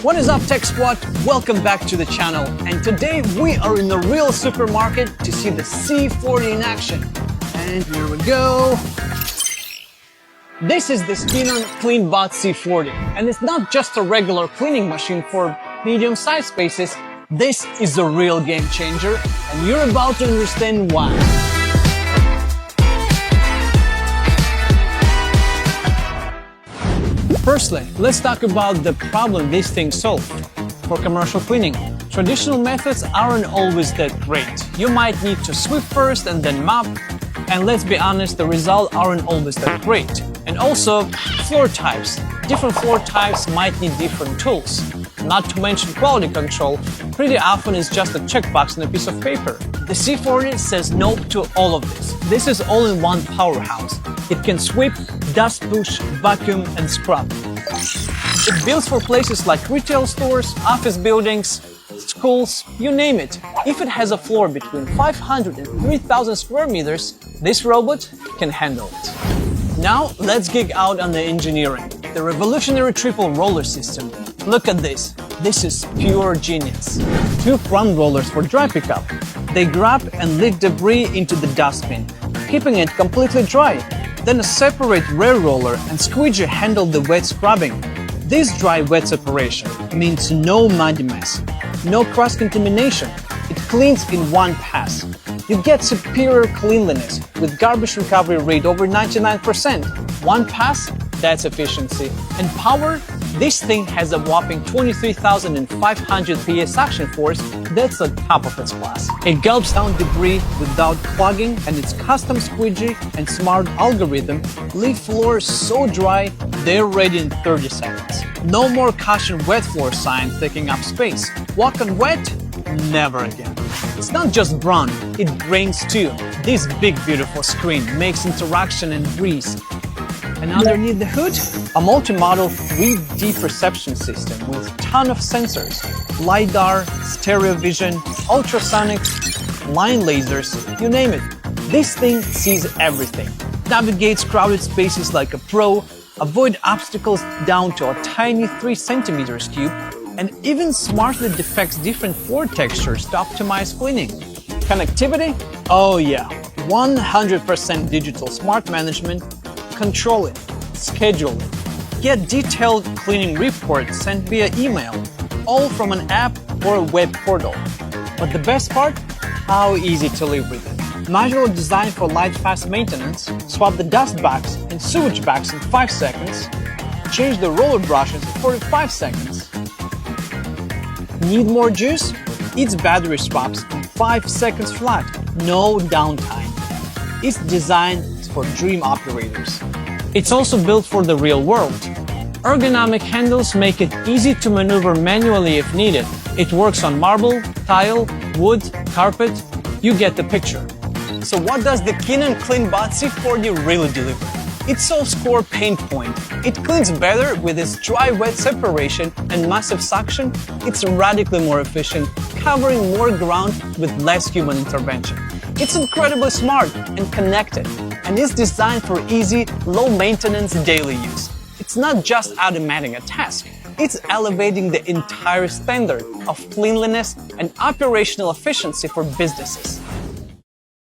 What is up, Tech Squad? Welcome back to the channel. And today we are in the real supermarket to see the C40 in action. And here we go. This is the Keenon CleanBot C40. And it's not just a regular cleaning machine for medium-sized spaces. This is a real game changer, and you're about to understand why. Firstly, let's talk about the problem these things solve. For commercial cleaning, traditional methods aren't always that great. You might need to sweep first and then mop, and let's be honest, the results aren't always that great. And also, floor types. Different floor types might need different tools. Not to mention quality control, pretty often it's just a checkbox on a piece of paper. The C40 says no to all of this. This is all-in-one powerhouse. It can sweep, dust push, vacuum, and scrub. It builds for places like retail stores, office buildings, schools, you name it. If it has a floor between 500 and 3,000 square meters, this robot can handle it. Now, let's geek out on the engineering. The revolutionary triple roller system. Look at this. This is pure genius. Two front rollers for dry pickup. They grab and lick debris into the dustbin, keeping it completely dry. Then a separate rear roller and squeegee handle the wet scrubbing. This dry-wet separation means no muddy mess, no cross-contamination. It cleans in one pass. You get superior cleanliness with garbage recovery rate over 99%. One pass, that's efficiency. And power, this thing has a whopping 23,500 PS suction force. That's the top of its class. It gulps down debris without clogging, and its custom squeegee and smart algorithm leave floors so dry they're ready in 30 seconds. No more caution wet floor signs taking up space. Walk on wet? Never again. It's not just brown, it drains too. This big beautiful screen makes interaction and breeze. And underneath the hood, a multi-modal 3D perception system with a ton of sensors. LiDAR, stereo vision, ultrasonics, line lasers, you name it. This thing sees everything. Navigates crowded spaces like a pro, avoid obstacles down to a tiny 3 centimeters cube, and even smartly detects different floor textures to optimize cleaning. Connectivity? Oh yeah, 100% digital smart management. Control it, schedule it, get detailed cleaning reports sent via email, all from an app or a web portal. But the best part? How easy to live with it. Modular design for light, fast maintenance, swap the dust bags and sewage bags in 5 seconds, change the roller brushes in 45 seconds. Need more juice? It's battery swaps in 5 seconds flat, no downtime. It's designed for dream operators. It's also built for the real world. Ergonomic handles make it easy to maneuver manually if needed. It works on marble, tile, wood, carpet. You get the picture. So what does the Keenon CleanBot C40 really deliver? It solves core pain point. It cleans better with its dry-wet separation and massive suction. It's radically more efficient, covering more ground with less human intervention. It's incredibly smart and connected, and it's designed for easy, low-maintenance daily use. It's not just automating a task, it's elevating the entire standard of cleanliness and operational efficiency for businesses.